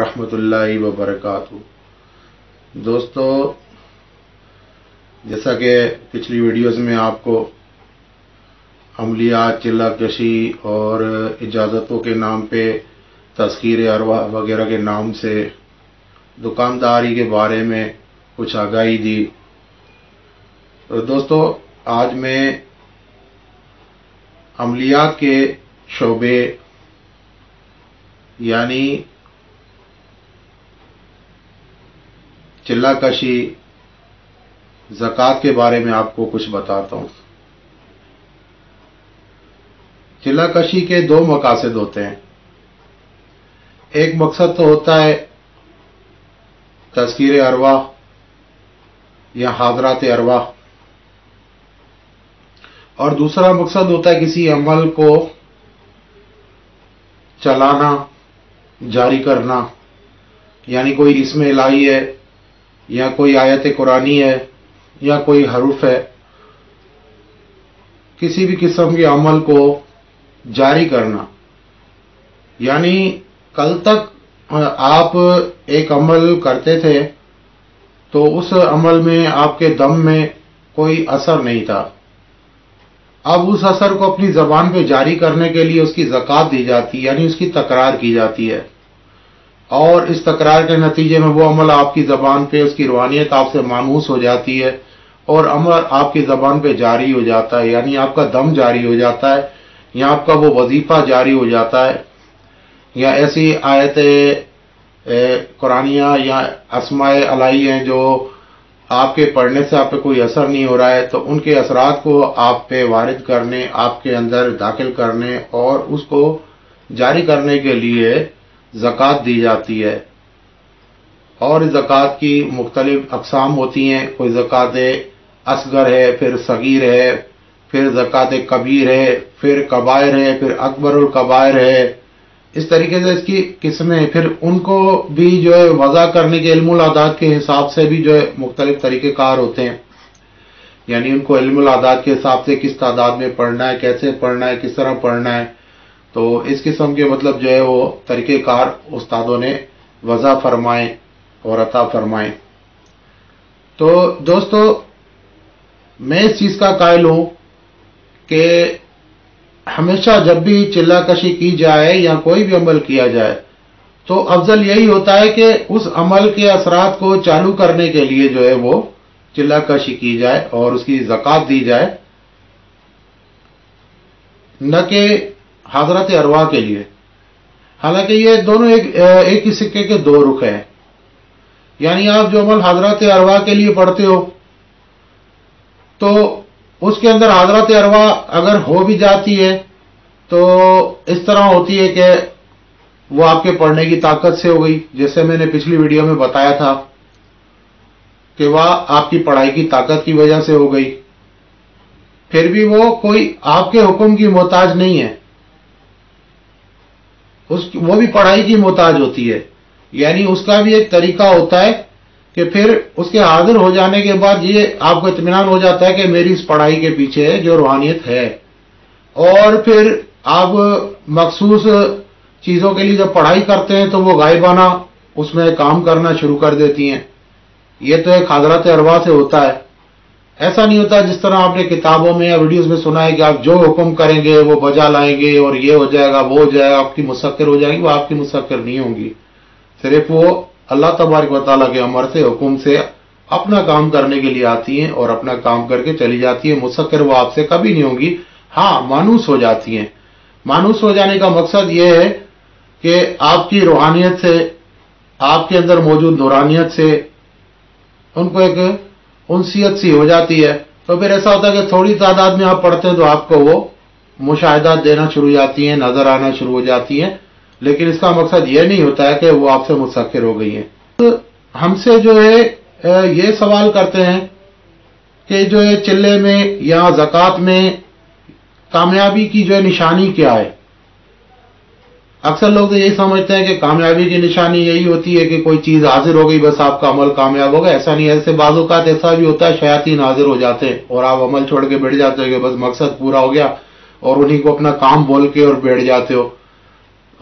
रहमतुल्लाहि व बरकातहू। दोस्तों, जैसा कि पिछली वीडियोस में आपको अमलियात, चिल्ला कशी और इजाज़तों के नाम पे तज़कीर अरवाह वगैरह के नाम से दुकानदारी के बारे में कुछ आगाही दी, तो दोस्तों आज मैं अमलियात के शोबे यानी चिल्ला कशी, ज़कात के बारे में आपको कुछ बताता हूँ। चिल्ला कशी के दो मकासद होते हैं। एक मकसद तो होता है तज़कीर अरवाह या हाज़रात अरवाह, और दूसरा मकसद होता है किसी अमल को चलाना, जारी करना, यानी कोई इसमें इलाही है या कोई आयत कुरानी है या कोई हरूफ है, किसी भी किस्म के अमल को जारी करना। यानी कल तक आप एक अमल करते थे तो उस अमल में आपके दम में कोई असर नहीं था। अब उस असर को अपनी ज़बान पे जारी करने के लिए उसकी ज़कात दी जाती है, यानी उसकी तकरार की जाती है, और इस तकरार के नतीजे में वो अमल आपकी ज़बान पे, उसकी रूहानियत आपसे मानूस हो जाती है और अमल आपकी ज़बान पे जारी हो जाता है, यानी आपका दम जारी हो जाता है या आपका वो वजीफ़ा जारी हो जाता है, या ऐसी आयत कुरानिया या अस्माए अलाई हैं जो आपके पढ़ने से आप पे कोई असर नहीं हो रहा है, तो उनके असरात को आप पे वारिद करने, आपके अंदर दाखिल करने और उसको जारी करने के लिए ज़कात दी जाती है। और ज़कात की मुख्तलिफ अक़साम होती हैं। कोई ज़कात असगर है, फिर सगीर है, फिर ज़कात कबीर है, फिर कबायर है, फिर अकबरुल कबायर है। इस तरीके से इसकी किस्में, फिर उनको भी जो है वज़ा करने के इल्मुल आदात के हिसाब से भी जो है मुख्तलिफ तरीक़ेकार होते हैं, यानी उनको इल्मुल आदात के हिसाब से किस तादाद में पढ़ना है, कैसे पढ़ना है, किस तरह पढ़ना है, तो इस किस्म के मतलब जो है वो तरीक़ेकार उस्तादों ने वज़ा फरमाए और अता फरमाए। तो दोस्तों, मैं इस चीज़ का कायल हूँ कि हमेशा जब भी चिल्ला कशी की जाए या कोई भी अमल किया जाए तो अफजल यही होता है कि उस अमल के असरात को चालू करने के लिए जो है वो चिल्ला कशी की जाए और उसकी ज़कात दी जाए, न कि हाज़रात अरवाह के लिए। हालांकि ये दोनों एक ही सिक्के के दो रुख हैं। यानी आप जो अमल हाज़रात अरवाह के लिए पढ़ते हो तो उसके अंदर हाज़रात अरवाह अगर हो भी जाती है तो इस तरह होती है कि वो आपके पढ़ने की ताकत से हो गई, जैसे मैंने पिछली वीडियो में बताया था कि वह आपकी पढ़ाई की ताकत की वजह से हो गई। फिर भी वो कोई आपके हुक्म की मोहताज नहीं है, वो भी पढ़ाई की मोहताज होती है। यानी उसका भी एक तरीका होता है कि फिर उसके हाजिर हो जाने के बाद ये आपको इत्मीनान हो जाता है कि मेरी इस पढ़ाई के पीछे जो रूहानियत है, और फिर आप मखसूस चीज़ों के लिए जब पढ़ाई करते हैं तो वो गायबाना उसमें काम करना शुरू कर देती हैं। ये तो एक हाज़रात अरवाह से होता है। ऐसा नहीं होता जिस तरह आपने किताबों में या वीडियोज़ में सुना है कि आप जो हुक्म करेंगे वो बजा लाएंगे और ये हो जाएगा, वो हो जाएगा, आपकी मुसक्कर हो जाएगी। वो आपकी मुसक्कर नहीं होंगी, सिर्फ वो अल्लाह तबारक व तआला के अमर से, हुक्म से अपना काम करने के लिए आती हैं और अपना काम करके चली जाती हैं। मुसक्कर वो आपसे कभी नहीं होंगी। हाँ, मानूस हो जाती हैं। मानूस हो जाने का मकसद ये है कि आपकी रूहानियत से, आपके अंदर मौजूद नूरानियत से उनको एक उनसियत सी हो जाती है। तो फिर ऐसा होता है कि थोड़ी तादाद में आप पढ़ते हैं तो आपको वो मुशाहिदात देना शुरू हो जाती हैं, नजर आना शुरू हो जाती हैं, लेकिन इसका मकसद ये नहीं होता है कि वो आपसे मुसक्किर हो गई हैं। तो हमसे जो है ये सवाल करते हैं कि जो है चिल्ले में या ज़कात में कामयाबी की जो है निशानी क्या है। अक्सर लोग तो यही समझते हैं कि कामयाबी की निशानी यही होती है कि कोई चीज़ हाजिर हो गई, बस आपका अमल कामयाब हो गया। ऐसा नहीं है। ऐसे बाज़ औक़ात ऐसा भी होता है शयातीन हाजिर हो जाते हैं और आप अमल छोड़ के बैठ जाते हो कि बस मकसद पूरा हो गया, और उन्हीं को अपना काम बोल के और बैठ जाते हो।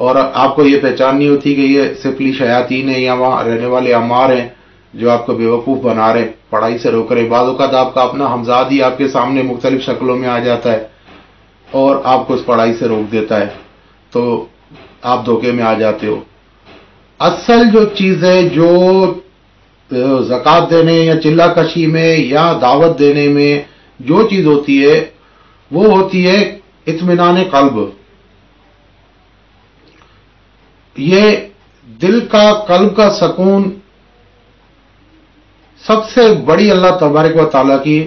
اور آپ کو یہ پہچان نہیں ہوتی کہ یہ سفلی شیاطین ہیں یا وہاں رہنے والے عمار ہیں جو آپ کو بیوقوف بنا رہے، پڑھائی سے روک رہے۔ بعض اوقات آپ کا اپنا ہمزاد ہی آپ کے سامنے مختلف شکلوں میں آ جاتا ہے اور آپ کو اس پڑھائی سے روک دیتا ہے، تو آپ دھوکے میں آ جاتے ہو۔ اصل جو چیز ہے، جو زکوٰۃ دینے یا چلہ کشی میں یا دعوت دینے میں جو چیز ہوتی ہے وہ ہوتی ہے اطمینان قلب۔ یہ دل کا، قلب کا سکون سب سے بڑی اللہ تبارک و تعالیٰ کی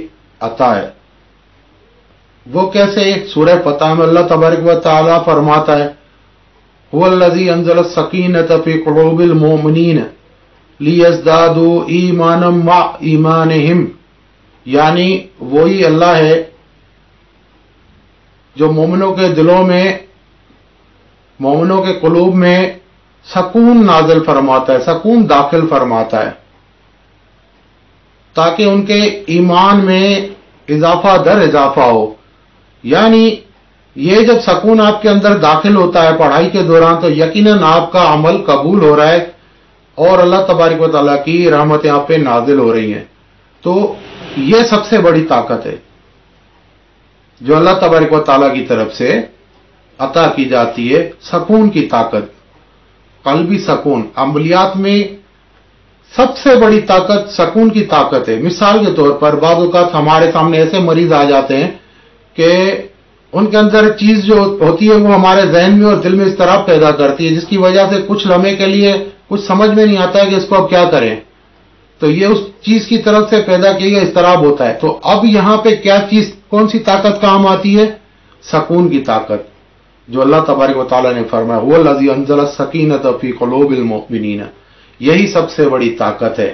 عطا ہے۔ وہ کیسے؟ سورہ فتح میں اللہ تبارک و تعالیٰ فرماتا ہے هو الذی انزل السکینۃ فی قلوب المؤمنین لیزدادوا ایمانا مع ایمانہم، یعنی وہی اللہ ہے جو مومنوں کے دلوں میں، مومنوں کے قلوب میں سکون نازل فرماتا ہے، سکون داخل فرماتا ہے، تاکہ ان کے ایمان میں اضافہ در اضافہ ہو۔ یعنی یہ جب سکون آپ کے اندر داخل ہوتا ہے پڑھائی کے دوران، تو یقیناً آپ کا عمل قبول ہو رہا ہے اور اللہ تبارک و تعالیٰ کی رحمتیں آپ پہ نازل ہو رہی ہیں۔ تو یہ سب سے بڑی طاقت ہے جو اللہ تبارک و تعالیٰ کی طرف سے عطا کی جاتی ہے، سکون کی طاقت، قلبی سکون۔ عملیات میں سب سے بڑی طاقت سکون کی طاقت ہے۔ مثال کے طور پر بعض اوقات ہمارے سامنے ایسے مریض آ جاتے ہیں کہ ان کے اندر چیز جو ہوتی ہے وہ ہمارے ذہن میں اور دل میں اضطراب پیدا کرتی ہے، جس کی وجہ سے کچھ لمحے کے لیے کچھ سمجھ میں نہیں آتا ہے کہ اس کو اب کیا کریں، تو یہ اس چیز کی طرف سے پیدا کیا گیا اضطراب ہوتا ہے۔ تو اب یہاں پہ کیا چیز، کون سی طاقت کام آتی ہے؟ سکون کی طاقت، جو اللہ تبارک و تعالیٰ نے فرمایا هو الذی انزل السکینۃ فی قلوب المؤمنین، یہی سب سے بڑی طاقت ہے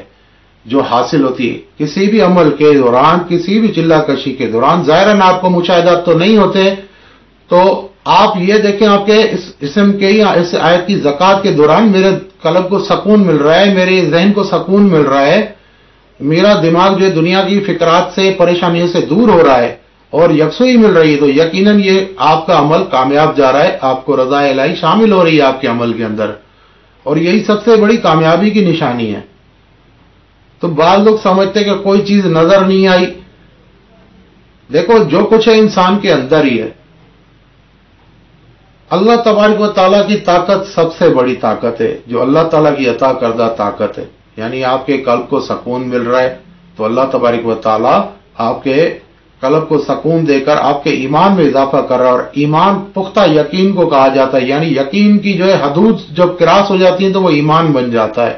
جو حاصل ہوتی ہے کسی بھی عمل کے دوران، کسی بھی چلہ کشی کے دوران۔ ظاہراً آپ کو مشاہدات تو نہیں ہوتے، تو آپ یہ دیکھیں آپ کے اس اسم کے یا اس آیت کی زکوٰۃ کے دوران میرے قلب کو سکون مل رہا ہے، میرے ذہن کو سکون مل رہا ہے، میرا دماغ جو ہے دنیا کی فکرات سے، پریشانیوں سے دور ہو رہا ہے اور یکسوئی مل رہی ہے، تو یقیناً یہ آپ کا عمل کامیاب جا رہا ہے، آپ کو رضا الہی شامل ہو رہی ہے آپ کے عمل کے اندر، اور یہی سب سے بڑی کامیابی کی نشانی ہے۔ تو بعض لوگ سمجھتے کہ کوئی چیز نظر نہیں آئی، دیکھو جو کچھ ہے انسان کے اندر ہی ہے۔ اللہ تبارک و تعالیٰ کی طاقت سب سے بڑی طاقت ہے، جو اللہ تعالیٰ کی عطا کردہ طاقت ہے۔ یعنی آپ کے قلب کو سکون مل رہا ہے تو اللہ تبارک و تعالیٰ آپ کے قلب کو سکون دے کر آپ کے ایمان میں اضافہ کر رہا ہے، اور ایمان پختہ یقین کو کہا جاتا ہے، یعنی یقین کی جو ہے حدود جب کراس ہو جاتی ہیں تو وہ ایمان بن جاتا ہے،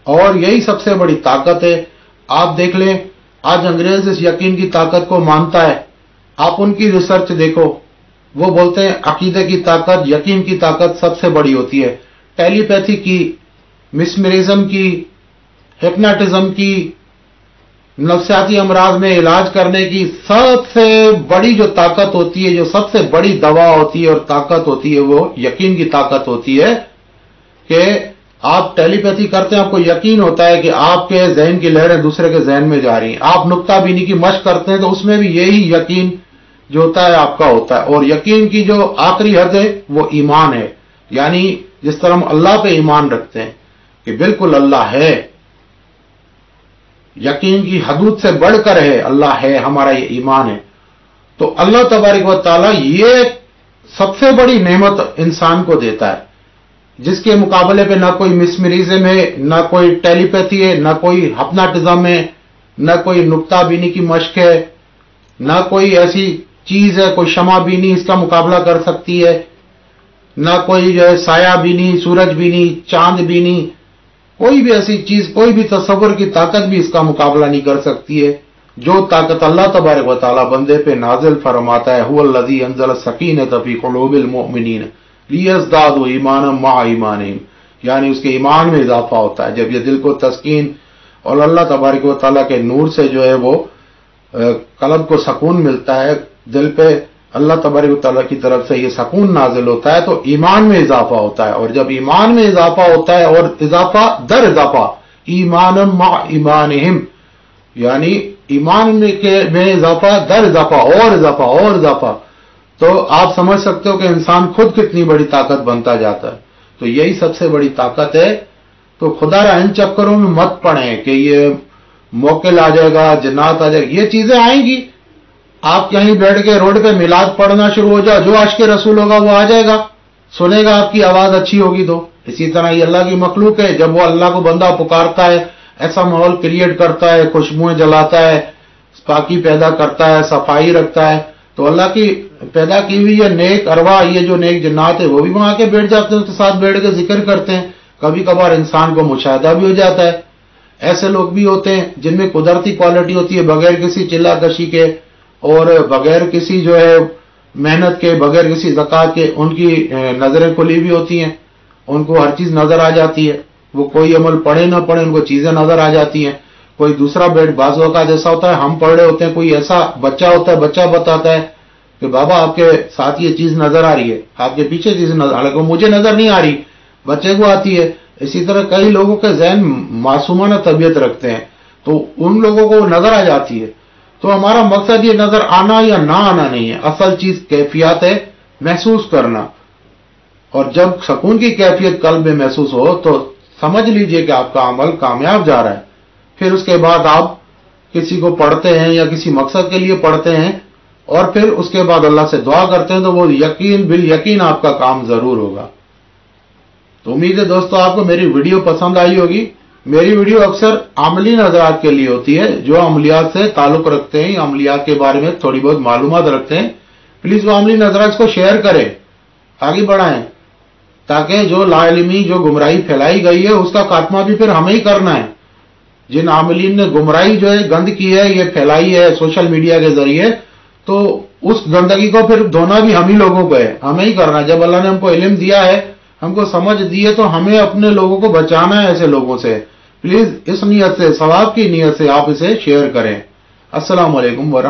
اور یہی سب سے بڑی طاقت ہے۔ آپ دیکھ لیں آج انگریز اس یقین کی طاقت کو مانتا ہے، آپ ان کی ریسرچ دیکھو، وہ بولتے ہیں عقیدے کی طاقت، یقین کی طاقت سب سے بڑی ہوتی ہے۔ ٹیلی پیتھی کی، مسمرزم کی، ہپناٹزم کی، نفسیاتی امراض میں علاج کرنے کی سب سے بڑی جو طاقت ہوتی ہے، جو سب سے بڑی دوا ہوتی ہے اور طاقت ہوتی ہے، وہ یقین کی طاقت ہوتی ہے کہ آپ ٹیلی پیتھی کرتے ہیں، آپ کو یقین ہوتا ہے کہ آپ کے ذہن کی لہریں دوسرے کے ذہن میں جا رہی ہیں۔ آپ نقطہ بینی کی مشق کرتے ہیں تو اس میں بھی یہی یقین جو ہوتا ہے آپ کا ہوتا ہے، اور یقین کی جو آخری حد ہے وہ ایمان ہے۔ یعنی جس طرح ہم اللہ پہ ایمان رکھتے ہیں کہ بالکل اللہ ہے، یقین کی حدود سے بڑھ کر ہے، اللہ ہے، ہمارا یہ ایمان ہے، تو اللہ تبارک و تعالیٰ یہ سب سے بڑی نعمت انسان کو دیتا ہے، جس کے مقابلے پہ نہ کوئی مسمرزم ہے، نہ کوئی ٹیلی پیتھی ہے، نہ کوئی ہپناٹزم ہے، نہ کوئی نقطہ بینی کی مشق ہے، نہ کوئی ایسی چیز ہے، کوئی شمع بینی اس کا مقابلہ کر سکتی ہے، نہ کوئی جو ہے سایہ بینی، سورج بینی، چاند بینی، کوئی بھی ایسی چیز، کوئی بھی تصور کی طاقت بھی اس کا مقابلہ نہیں کر سکتی ہے۔ جو طاقت اللہ تبارک و تعالیٰ بندے پہ نازل فرماتا ہے، هو الذی انزل السکینۃ فی قلوب المؤمنین لیزدادوا ایمانا مع ایمانہم، یعنی اس کے ایمان میں اضافہ ہوتا ہے جب یہ دل کو تسکین اور اللہ تبارک و تعالیٰ کے نور سے جو ہے وہ قلب کو سکون ملتا ہے، دل پہ اللہ تبارک و تعالیٰ کی طرف سے یہ سکون نازل ہوتا ہے، تو ایمان میں اضافہ ہوتا ہے، اور جب ایمان میں اضافہ ہوتا ہے اور اضافہ در اضافہ، ایمان مع ایمانہم، یعنی ایمان میں اضافہ در اضافہ اور اضافہ اور اضافہ، तो आप समझ सकते हो कि इंसान खुद कितनी बड़ी ताकत बनता जाता है। तो यही सबसे बड़ी ताकत है। तो खुदारा इन चक्करों में मत पड़े कि ये मौके आ जाएगा, जन्नत आ जाएगा, ये चीजें आएंगी। आप कहीं बैठ के रोड पे मिलाद पढ़ना शुरू हो जाओ, जो आशिक़ रसूल होगा वो आ जाएगा, सुनेगा, आपकी आवाज अच्छी होगी तो। इसी तरह ये अल्लाह की मखलूक है, जब वो अल्लाह को बंदा पुकारता है, ऐसा माहौल क्रिएट करता है, खुशबुएं जलाता है, पाकी पैदा करता है, सफाई रखता है, तो अल्लाह की पैदा की हुई ये नेक अरवा, ये जो नेक जन्नात है, वो भी वहां के बैठ जाते हैं, उसके साथ बैठ के जिक्र करते हैं। कभी कभार इंसान को मुशाहिदा भी हो जाता है। ऐसे लोग भी होते हैं जिनमें कुदरती क्वालिटी होती है, बगैर किसी चिल्लाकशी के और बगैर किसी जो है मेहनत के, बगैर किसी ज़कात के, उनकी नजरें खुली भी होती हैं, उनको हर चीज नजर आ जाती है। वो कोई अमल पढ़े ना पढ़े, उनको चीजें नजर आ जाती हैं। कोई दूसरा बेड बाज़ औक़ात ऐसा होता है, हम पढ़ रहे होते हैं, कोई ऐसा बच्चा होता है, बच्चा बताता है कि बाबा आपके साथ ये चीज नजर आ रही है, आपके पीछे चीज नजर, हालांकि मुझे नजर नहीं आ रही, बच्चे को आती है। इसी तरह कई लोगों के ज़हन मासूमाना तबीयत रखते हैं, तो उन लोगों को नजर आ जाती है। तो हमारा मकसद ये नजर आना या ना आना नहीं है, असल चीज कैफियत है, महसूस करना। और जब सुकून की कैफियत कल्ब में महसूस हो तो समझ लीजिए कि आपका अमल कामयाब जा रहा है। फिर उसके बाद आप किसी को पढ़ते हैं या किसी मकसद के लिए पढ़ते हैं और फिर उसके बाद अल्लाह से दुआ करते हैं, तो वो यकीन बिल यकीन आपका काम जरूर होगा। तो उम्मीद है दोस्तों आपको मेरी वीडियो पसंद आई होगी। मेरी वीडियो अक्सर अमली नजरात के लिए होती है, जो अमलियात से ताल्लुक रखते हैं, अमलियात के बारे में थोड़ी बहुत मालूमात रखते हैं। प्लीज वो अमली नजरात को शेयर करें, आगे बढ़ाएं, ताकि जो लाइलमी, जो गुमराही फैलाई गई है, उसका खात्मा भी फिर हमें ही करना है। जिन आमिलीन ने गुमराही जो है, गंद की है, ये फैलाई है सोशल मीडिया के जरिए, तो उस गंदगी को फिर धोना भी हम ही लोगों को है, हमें ही करना है। जब अल्लाह ने हमको इल्म दिया है, हमको समझ दी है, तो हमें अपने लोगों को बचाना है ऐसे लोगों से। प्लीज इस नियत से, सवाब की नियत से आप इसे शेयर करें। अस्सलाम वालेकुम व